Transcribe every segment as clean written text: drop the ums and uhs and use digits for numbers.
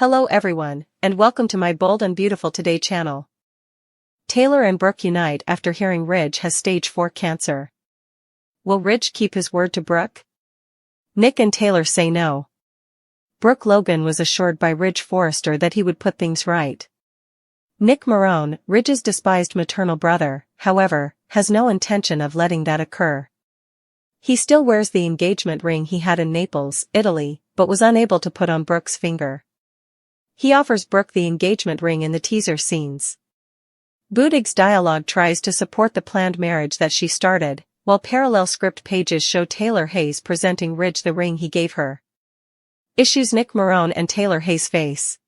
Hello everyone, and welcome to my Bold and Beautiful Today channel. Taylor and Brooke unite after hearing Ridge has stage 4 cancer. Will Ridge keep his word to Brooke? Nick and Taylor say no. Brooke Logan was assured by Ridge Forrester that he would put things right. Nick Marone, Ridge's despised maternal brother, however, has no intention of letting that occur. He still wears the engagement ring he had in Naples, Italy, but was unable to put on Brooke's finger. He offers Brooke the engagement ring in the teaser scenes. Feuding's dialogue tries to support the planned marriage that she started, while parallel script pages show Taylor Hayes presenting Ridge the ring he gave her. Issues Nick Marone and Taylor Hayes face.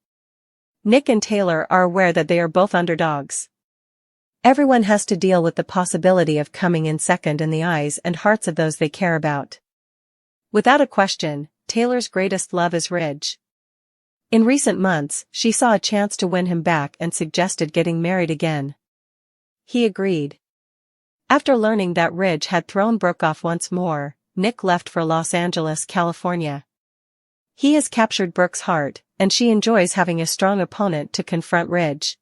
Nick and Taylor are aware that they are both underdogs. Everyone has to deal with the possibility of coming in second in the eyes and hearts of those they care about. Without a question, Taylor's greatest love is Ridge. In recent months, she saw a chance to win him back and suggested getting married again. He agreed. After learning that Ridge had thrown Brooke off once more, Nick left for Los Angeles, California. He has captured Brooke's heart, and she enjoys having a strong opponent to confront Ridge.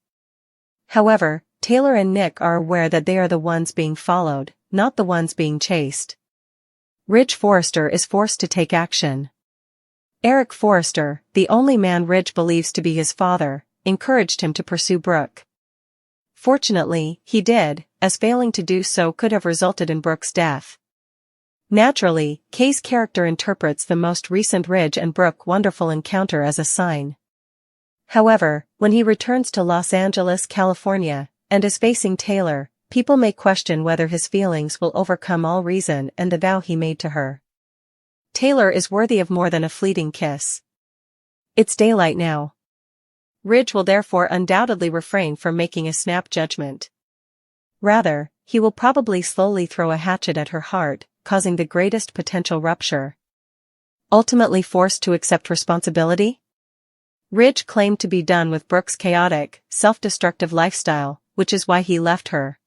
However, Taylor and Nick are aware that they are the ones being followed, not the ones being chased. Ridge Forrester is forced to take action. Eric Forrester, the only man Ridge believes to be his father, encouraged him to pursue Brooke. Fortunately, he did, as failing to do so could have resulted in Brooke's death. Naturally, Kay's character interprets the most recent Ridge and Brooke wonderful encounter as a sign. However, when he returns to Los Angeles, California, and is facing Taylor, people may question whether his feelings will overcome all reason and the vow he made to her. Taylor is worthy of more than a fleeting kiss. It's daylight now. Ridge will therefore undoubtedly refrain from making a snap judgment. Rather, he will probably slowly throw a hatchet at her heart, causing the greatest potential rupture. Ultimately forced to accept responsibility? Ridge claimed to be done with Brooke's chaotic, self-destructive lifestyle, which is why he left her.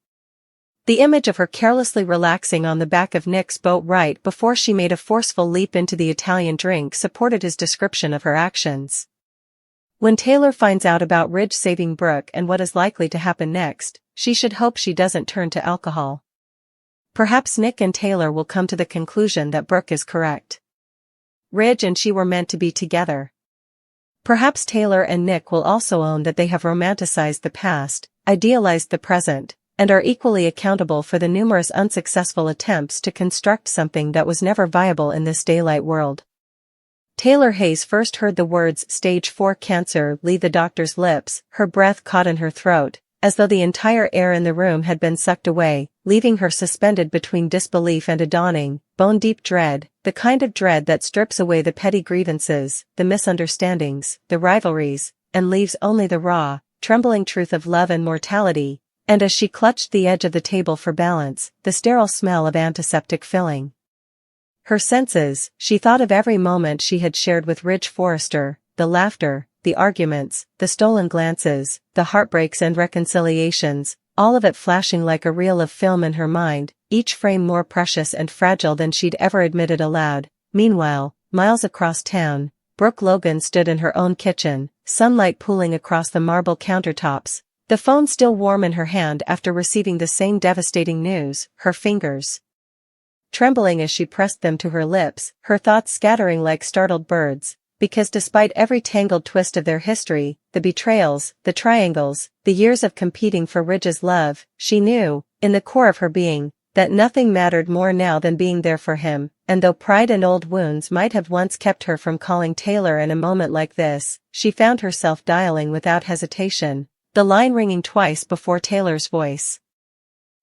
The image of her carelessly relaxing on the back of Nick's boat right before she made a forceful leap into the Italian drink supported his description of her actions. When Taylor finds out about Ridge saving Brooke and what is likely to happen next, she should hope she doesn't turn to alcohol. Perhaps Nick and Taylor will come to the conclusion that Brooke is correct. Ridge and she were meant to be together. Perhaps Taylor and Nick will also own that they have romanticized the past, idealized the present, and are equally accountable for the numerous unsuccessful attempts to construct something that was never viable in this daylight world. Taylor Hayes first heard the words stage 4 cancer leave the doctor's lips, her breath caught in her throat, as though the entire air in the room had been sucked away, leaving her suspended between disbelief and a dawning, bone-deep dread, the kind of dread that strips away the petty grievances, the misunderstandings, the rivalries, and leaves only the raw, trembling truth of love and mortality. And as she clutched the edge of the table for balance, the sterile smell of antiseptic filling. Her senses, she thought of every moment she had shared with Ridge Forrester, the laughter, the arguments, the stolen glances, the heartbreaks and reconciliations, all of it flashing like a reel of film in her mind, each frame more precious and fragile than she'd ever admitted aloud. Meanwhile, miles across town, Brooke Logan stood in her own kitchen, sunlight pooling across the marble countertops, the phone still warm in her hand after receiving the same devastating news, her fingers trembling as she pressed them to her lips, her thoughts scattering like startled birds, because despite every tangled twist of their history, the betrayals, the triangles, the years of competing for Ridge's love, she knew, in the core of her being, that nothing mattered more now than being there for him, and though pride and old wounds might have once kept her from calling Taylor in a moment like this, she found herself dialing without hesitation, the line ringing twice before Taylor's voice,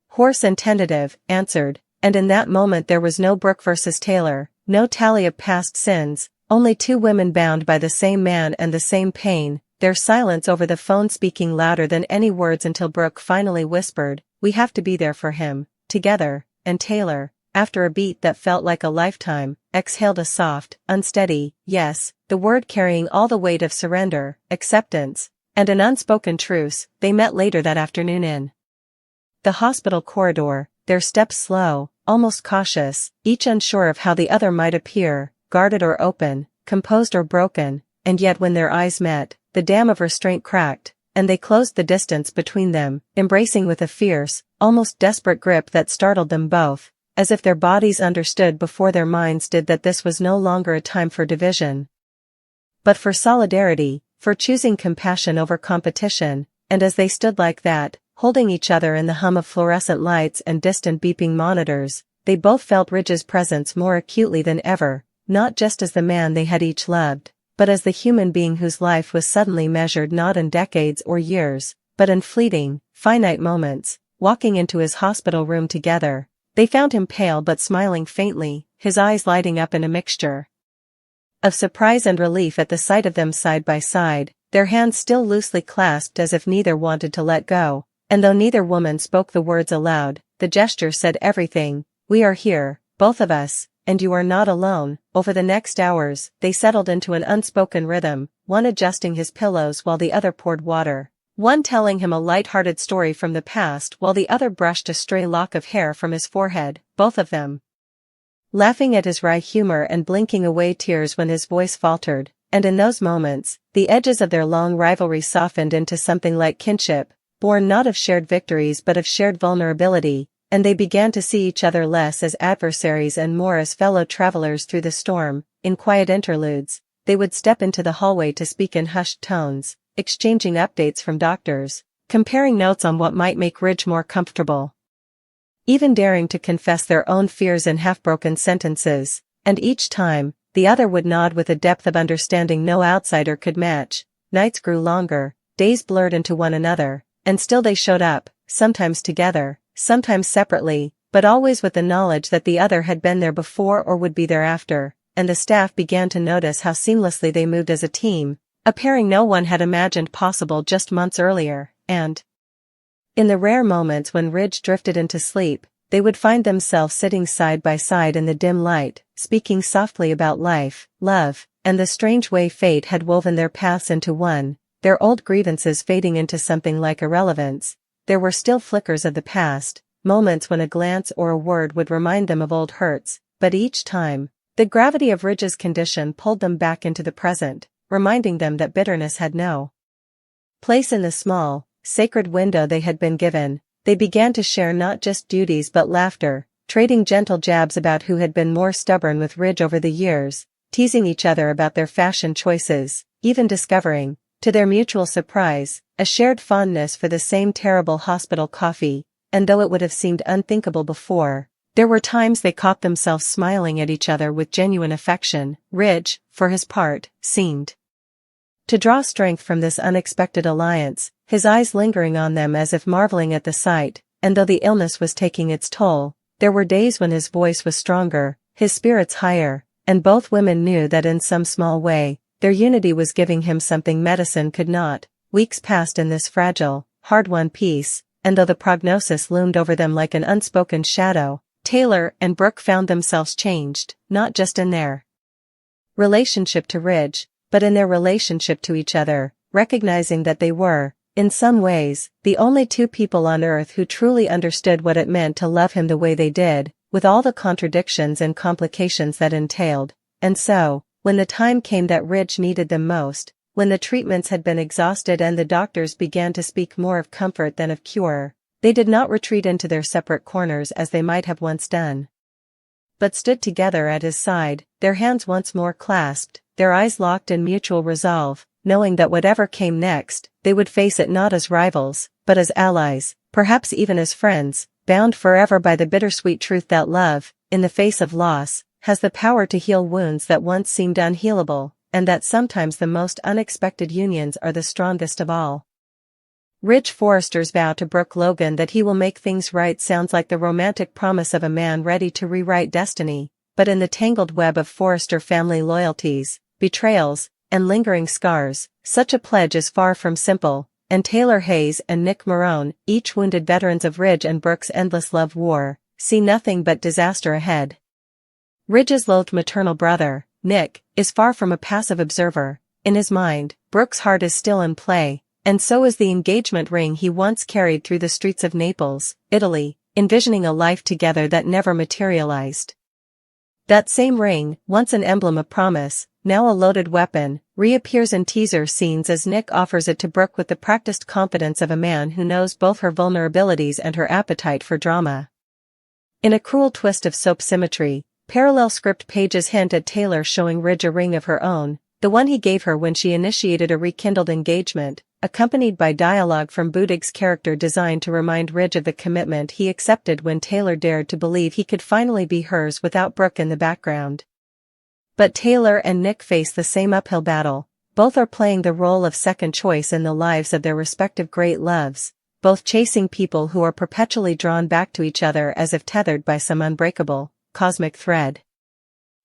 hoarse and tentative, answered, and in that moment there was no Brooke versus Taylor, no tally of past sins, only two women bound by the same man and the same pain, their silence over the phone speaking louder than any words until Brooke finally whispered, "We have to be there for him, together," and Taylor, after a beat that felt like a lifetime, exhaled a soft, unsteady, yes, the word carrying all the weight of surrender, acceptance, and an unspoken truce. They met later that afternoon in the hospital corridor, their steps slow, almost cautious, each unsure of how the other might appear, guarded or open, composed or broken, and yet when their eyes met, the dam of restraint cracked, and they closed the distance between them, embracing with a fierce, almost desperate grip that startled them both, as if their bodies understood before their minds did that this was no longer a time for division, but for solidarity, for choosing compassion over competition. And as they stood like that, holding each other in the hum of fluorescent lights and distant beeping monitors, they both felt Ridge's presence more acutely than ever, not just as the man they had each loved, but as the human being whose life was suddenly measured not in decades or years, but in fleeting, finite moments. Walking into his hospital room together, they found him pale but smiling faintly, his eyes lighting up in a mixture of surprise and relief at the sight of them side by side, their hands still loosely clasped as if neither wanted to let go, and though neither woman spoke the words aloud, the gesture said everything. "We are here, both of us, and you are not alone." Over the next hours, they settled into an unspoken rhythm, one adjusting his pillows while the other poured water, one telling him a light-hearted story from the past while the other brushed a stray lock of hair from his forehead, both of them laughing at his wry humor and blinking away tears when his voice faltered. And in those moments, the edges of their long rivalry softened into something like kinship, born not of shared victories but of shared vulnerability, and they began to see each other less as adversaries and more as fellow travelers through the storm. In quiet interludes, they would step into the hallway to speak in hushed tones, exchanging updates from doctors, comparing notes on what might make Ridge more comfortable, even daring to confess their own fears in half-broken sentences, and each time, the other would nod with a depth of understanding no outsider could match. Nights grew longer, days blurred into one another, and still they showed up, sometimes together, sometimes separately, but always with the knowledge that the other had been there before or would be there after, and the staff began to notice how seamlessly they moved as a team, a pairing no one had imagined possible just months earlier. And in the rare moments when Ridge drifted into sleep, they would find themselves sitting side by side in the dim light, speaking softly about life, love, and the strange way fate had woven their paths into one, their old grievances fading into something like irrelevance. There were still flickers of the past, moments when a glance or a word would remind them of old hurts, but each time, the gravity of Ridge's condition pulled them back into the present, reminding them that bitterness had no place in the small, sacred window they had been given. They began to share not just duties but laughter, trading gentle jabs about who had been more stubborn with Ridge over the years, teasing each other about their fashion choices, even discovering, to their mutual surprise, a shared fondness for the same terrible hospital coffee. And though it would have seemed unthinkable before, there were times they caught themselves smiling at each other with genuine affection. Ridge, for his part, seemed to draw strength from this unexpected alliance, his eyes lingering on them as if marveling at the sight. And though the illness was taking its toll, there were days when his voice was stronger, his spirits higher, and both women knew that in some small way, their unity was giving him something medicine could not. Weeks passed in this fragile, hard-won peace, and though the prognosis loomed over them like an unspoken shadow, Taylor and Brooke found themselves changed, not just in their relationship to Ridge, but in their relationship to each other, recognizing that they were, in some ways, the only two people on earth who truly understood what it meant to love him the way they did, with all the contradictions and complications that entailed. And so, when the time came that Ridge needed them most, when the treatments had been exhausted and the doctors began to speak more of comfort than of cure, they did not retreat into their separate corners as they might have once done, but stood together at his side, their hands once more clasped, their eyes locked in mutual resolve, knowing that whatever came next, they would face it not as rivals, but as allies, perhaps even as friends, bound forever by the bittersweet truth that love, in the face of loss, has the power to heal wounds that once seemed unhealable, and that sometimes the most unexpected unions are the strongest of all. Ridge Forrester's vow to Brooke Logan that he will make things right sounds like the romantic promise of a man ready to rewrite destiny, but in the tangled web of Forrester family loyalties, betrayals, and lingering scars, such a pledge is far from simple. And Taylor Hayes and Nick Marone, each wounded veterans of Ridge and Brooke's endless love war, see nothing but disaster ahead. Ridge's loathed maternal brother, Nick, is far from a passive observer. In his mind, Brooke's heart is still in play, and so is the engagement ring he once carried through the streets of Naples, Italy, envisioning a life together that never materialized. That same ring, once an emblem of promise, now a loaded weapon, reappears in teaser scenes as Nick offers it to Brooke with the practiced confidence of a man who knows both her vulnerabilities and her appetite for drama. In a cruel twist of soap symmetry, parallel script pages hint at Taylor showing Ridge a ring of her own, the one he gave her when she initiated a rekindled engagement, accompanied by dialogue from Feuding's character designed to remind Ridge of the commitment he accepted when Taylor dared to believe he could finally be hers without Brooke in the background. But Taylor and Nick face the same uphill battle. Both are playing the role of second choice in the lives of their respective great loves, both chasing people who are perpetually drawn back to each other as if tethered by some unbreakable, cosmic thread.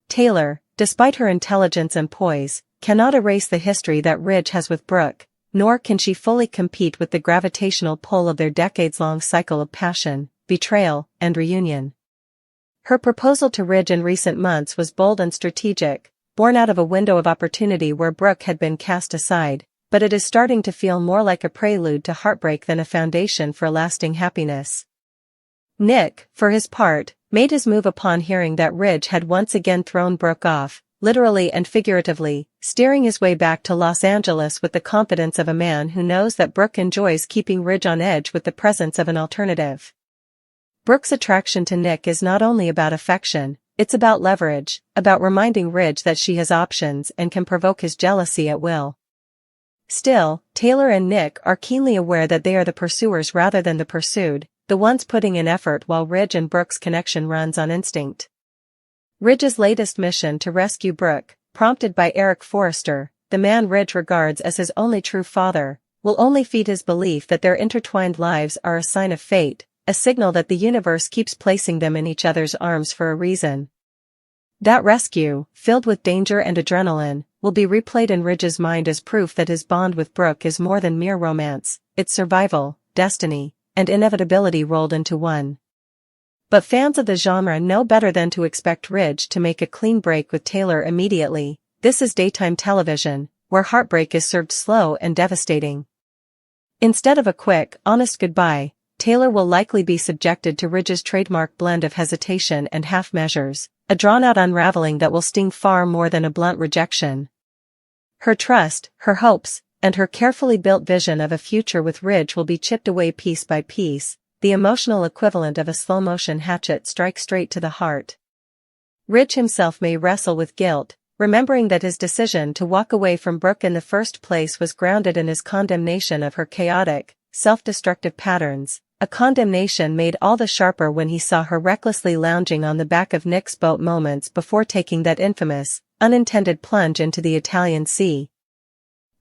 Taylor, despite her intelligence and poise, cannot erase the history that Ridge has with Brooke, nor can she fully compete with the gravitational pull of their decades-long cycle of passion, betrayal, and reunion. Her proposal to Ridge in recent months was bold and strategic, born out of a window of opportunity where Brooke had been cast aside, but it is starting to feel more like a prelude to heartbreak than a foundation for lasting happiness. Nick, for his part, made his move upon hearing that Ridge had once again thrown Brooke off, literally and figuratively, steering his way back to Los Angeles with the confidence of a man who knows that Brooke enjoys keeping Ridge on edge with the presence of an alternative. Brooke's attraction to Nick is not only about affection, it's about leverage, about reminding Ridge that she has options and can provoke his jealousy at will. Still, Taylor and Nick are keenly aware that they are the pursuers rather than the pursued, the ones putting in effort while Ridge and Brooke's connection runs on instinct. Ridge's latest mission to rescue Brooke, prompted by Eric Forrester, the man Ridge regards as his only true father, will only feed his belief that their intertwined lives are a sign of fate, a signal that the universe keeps placing them in each other's arms for a reason. That rescue, filled with danger and adrenaline, will be replayed in Ridge's mind as proof that his bond with Brooke is more than mere romance, it's survival, destiny, and inevitability rolled into one. But fans of the genre know better than to expect Ridge to make a clean break with Taylor immediately. This is daytime television, where heartbreak is served slow and devastating. Instead of a quick, honest goodbye, Taylor will likely be subjected to Ridge's trademark blend of hesitation and half measures, a drawn-out unraveling that will sting far more than a blunt rejection. Her trust, her hopes, and her carefully built vision of a future with Ridge will be chipped away piece by piece. The emotional equivalent of a slow-motion hatchet strikes straight to the heart. Ridge himself may wrestle with guilt, remembering that his decision to walk away from Brooke in the first place was grounded in his condemnation of her chaotic, self-destructive patterns, a condemnation made all the sharper when he saw her recklessly lounging on the back of Nick's boat moments before taking that infamous, unintended plunge into the Italian Sea.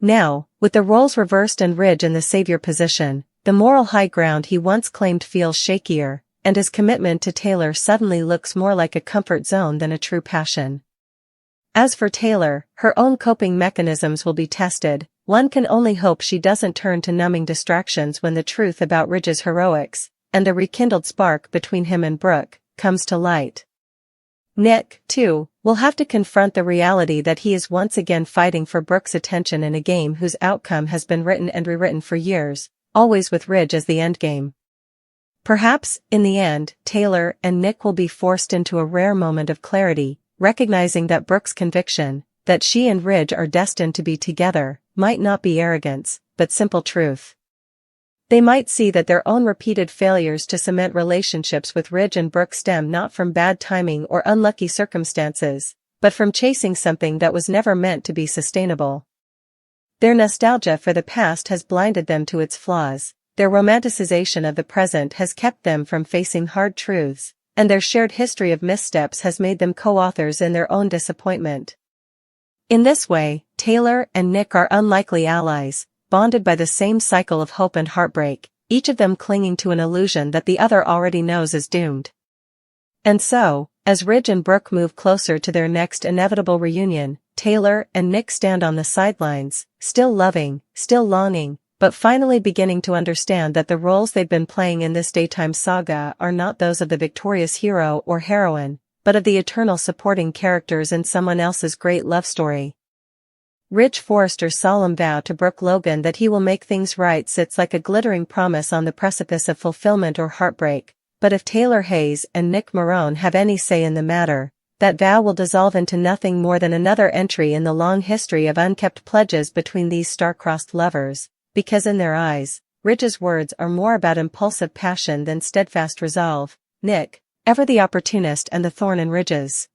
Now, with the roles reversed and Ridge in the savior position, the moral high ground he once claimed feels shakier, and his commitment to Taylor suddenly looks more like a comfort zone than a true passion. As for Taylor, her own coping mechanisms will be tested. One can only hope she doesn't turn to numbing distractions when the truth about Ridge's heroics, and the rekindled spark between him and Brooke, comes to light. Nick, too, will have to confront the reality that he is once again fighting for Brooke's attention in a game whose outcome has been written and rewritten for years, always with Ridge as the endgame. Perhaps, in the end, Taylor and Nick will be forced into a rare moment of clarity, recognizing that Brooke's conviction, that she and Ridge are destined to be together, might not be arrogance, but simple truth. They might see that their own repeated failures to cement relationships with Ridge and Brooke stem not from bad timing or unlucky circumstances, but from chasing something that was never meant to be sustainable. Their nostalgia for the past has blinded them to its flaws, their romanticization of the present has kept them from facing hard truths, and their shared history of missteps has made them co-authors in their own disappointment. In this way, Taylor and Nick are unlikely allies, bonded by the same cycle of hope and heartbreak, each of them clinging to an illusion that the other already knows is doomed. And so, as Ridge and Brooke move closer to their next inevitable reunion, Taylor and Nick stand on the sidelines, still loving, still longing, but finally beginning to understand that the roles they've been playing in this daytime saga are not those of the victorious hero or heroine, but of the eternal supporting characters in someone else's great love story. Ridge Forrester's solemn vow to Brooke Logan that he will make things right sits like a glittering promise on the precipice of fulfillment or heartbreak, but if Taylor Hayes and Nick Marone have any say in the matter, that vow will dissolve into nothing more than another entry in the long history of unkept pledges between these star-crossed lovers, because in their eyes, Ridge's words are more about impulsive passion than steadfast resolve. Nick, ever the opportunist and the thorn in Ridge's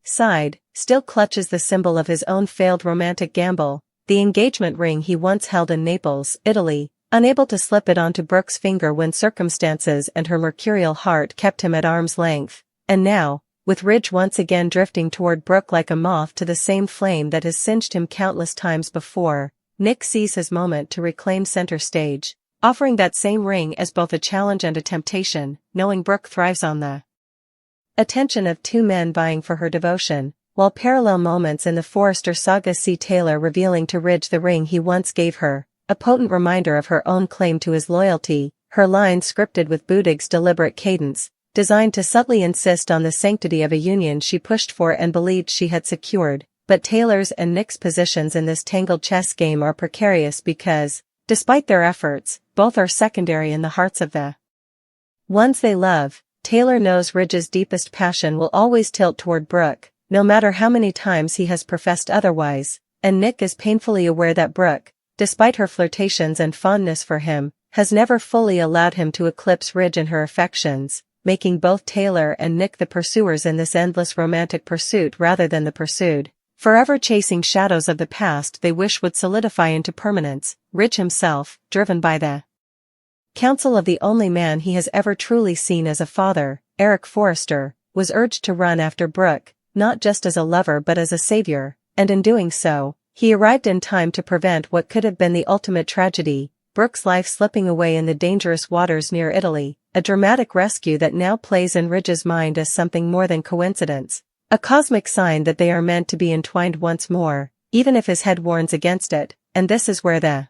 side, still clutches the symbol of his own failed romantic gamble, the engagement ring he once held in Naples, Italy, unable to slip it onto Brooke's finger when circumstances and her mercurial heart kept him at arm's length. And now, with Ridge once again drifting toward Brooke like a moth to the same flame that has singed him countless times before, Nick sees his moment to reclaim center stage, offering that same ring as both a challenge and a temptation, knowing Brooke thrives on the attention of two men vying for her devotion, while parallel moments in the Forrester saga see Taylor revealing to Ridge the ring he once gave her, a potent reminder of her own claim to his loyalty, her lines scripted with Budig's deliberate cadence, designed to subtly insist on the sanctity of a union she pushed for and believed she had secured. But Taylor's and Nick's positions in this tangled chess game are precarious because, despite their efforts, both are secondary in the hearts of the ones they love. Taylor knows Ridge's deepest passion will always tilt toward Brooke, no matter how many times he has professed otherwise, and Nick is painfully aware that Brooke, despite her flirtations and fondness for him, has never fully allowed him to eclipse Ridge in her affections, making both Taylor and Nick the pursuers in this endless romantic pursuit rather than the pursued, forever chasing shadows of the past they wish would solidify into permanence. Ridge himself, driven by the counsel of the only man he has ever truly seen as a father, Eric Forrester, was urged to run after Brooke, not just as a lover but as a savior, and in doing so, he arrived in time to prevent what could have been the ultimate tragedy, Brooke's life slipping away in the dangerous waters near Italy, a dramatic rescue that now plays in Ridge's mind as something more than coincidence, a cosmic sign that they are meant to be entwined once more, even if his head warns against it. And this is where the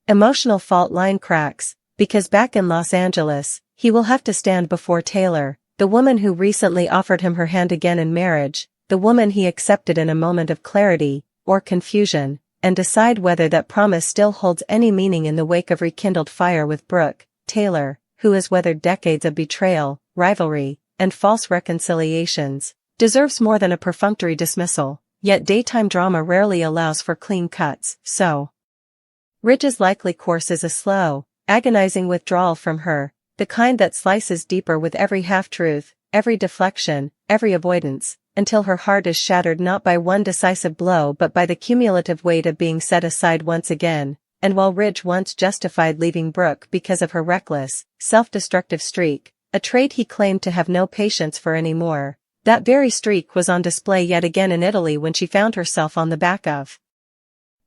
emotional fault line cracks, because back in Los Angeles, he will have to stand before Taylor, the woman who recently offered him her hand again in marriage, the woman he accepted in a moment of clarity, or confusion, and decide whether that promise still holds any meaning in the wake of rekindled fire with Brooke. Taylor, who has weathered decades of betrayal, rivalry, and false reconciliations, deserves more than a perfunctory dismissal, yet daytime drama rarely allows for clean cuts, so Ridge's likely course is a slow, agonizing withdrawal from her, the kind that slices deeper with every half-truth, every deflection, every avoidance, until her heart is shattered not by one decisive blow but by the cumulative weight of being set aside once again. And while Ridge once justified leaving Brooke because of her reckless, self-destructive streak, a trait he claimed to have no patience for anymore, that very streak was on display yet again in Italy when she found herself on the back of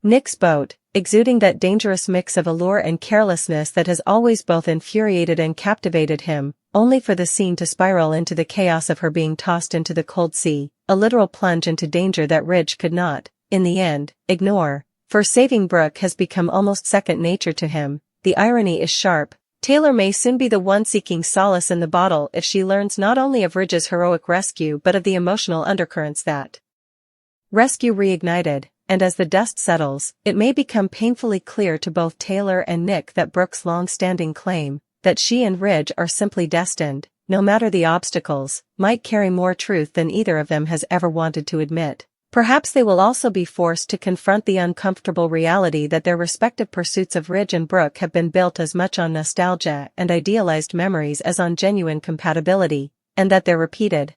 Nick's boat, exuding that dangerous mix of allure and carelessness that has always both infuriated and captivated him, only for the scene to spiral into the chaos of her being tossed into the cold sea, a literal plunge into danger that Ridge could not, in the end, ignore, for saving Brooke has become almost second nature to him. The irony is sharp. Taylor may soon be the one seeking solace in the bottle if she learns not only of Ridge's heroic rescue but of the emotional undercurrents that rescue reignited. And as the dust settles, it may become painfully clear to both Taylor and Nick that Brooke's long-standing claim, that she and Ridge are simply destined, no matter the obstacles, might carry more truth than either of them has ever wanted to admit. Perhaps they will also be forced to confront the uncomfortable reality that their respective pursuits of Ridge and Brooke have been built as much on nostalgia and idealized memories as on genuine compatibility, and that their repeated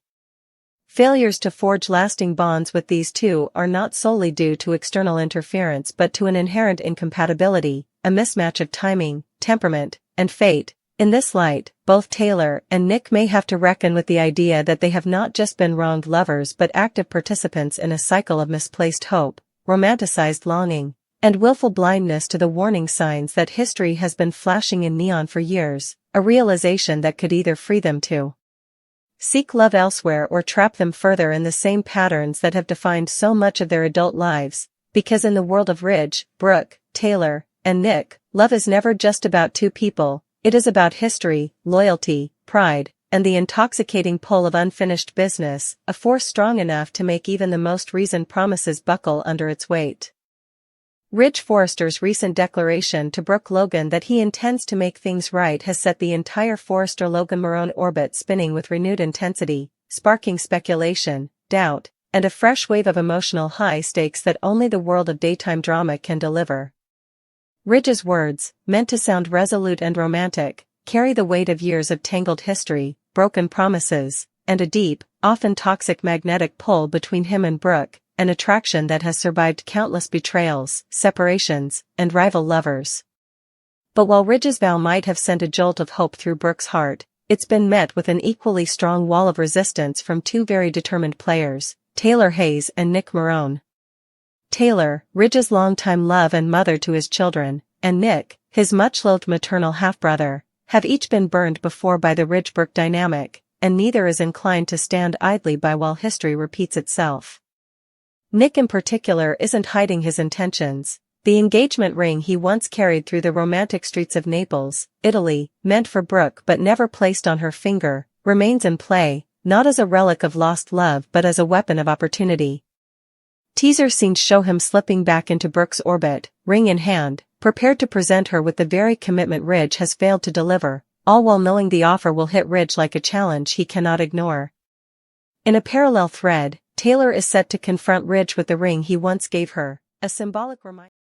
failures to forge lasting bonds with these two are not solely due to external interference but to an inherent incompatibility, a mismatch of timing, temperament, and fate. In this light, both Taylor and Nick may have to reckon with the idea that they have not just been wronged lovers but active participants in a cycle of misplaced hope, romanticized longing, and willful blindness to the warning signs that history has been flashing in neon for years, a realization that could either free them to seek love elsewhere or trap them further in the same patterns that have defined so much of their adult lives, because in the world of Ridge, Brooke, Taylor, and Nick, love is never just about two people, it is about history, loyalty, pride, and the intoxicating pull of unfinished business, a force strong enough to make even the most reasoned promises buckle under its weight. Ridge Forrester's recent declaration to Brooke Logan that he intends to make things right has set the entire Forrester-Logan-Marone orbit spinning with renewed intensity, sparking speculation, doubt, and a fresh wave of emotional high stakes that only the world of daytime drama can deliver. Ridge's words, meant to sound resolute and romantic, carry the weight of years of tangled history, broken promises, and a deep, often toxic magnetic pull between him and Brooke, an attraction that has survived countless betrayals, separations, and rival lovers. But while Ridge's vow might have sent a jolt of hope through Brooke's heart, it's been met with an equally strong wall of resistance from two very determined players, Taylor Hayes and Nick Marone. Taylor, Ridge's longtime love and mother to his children, and Nick, his much-loved maternal half-brother, have each been burned before by the Ridge-Brooke dynamic, and neither is inclined to stand idly by while history repeats itself. Nick in particular isn't hiding his intentions. The engagement ring he once carried through the romantic streets of Naples, Italy, meant for Brooke but never placed on her finger, remains in play, not as a relic of lost love but as a weapon of opportunity. Teaser scenes show him slipping back into Brooke's orbit, ring in hand, prepared to present her with the very commitment Ridge has failed to deliver, all while knowing the offer will hit Ridge like a challenge he cannot ignore. In a parallel thread, Taylor is set to confront Ridge with the ring he once gave her, a symbolic reminder.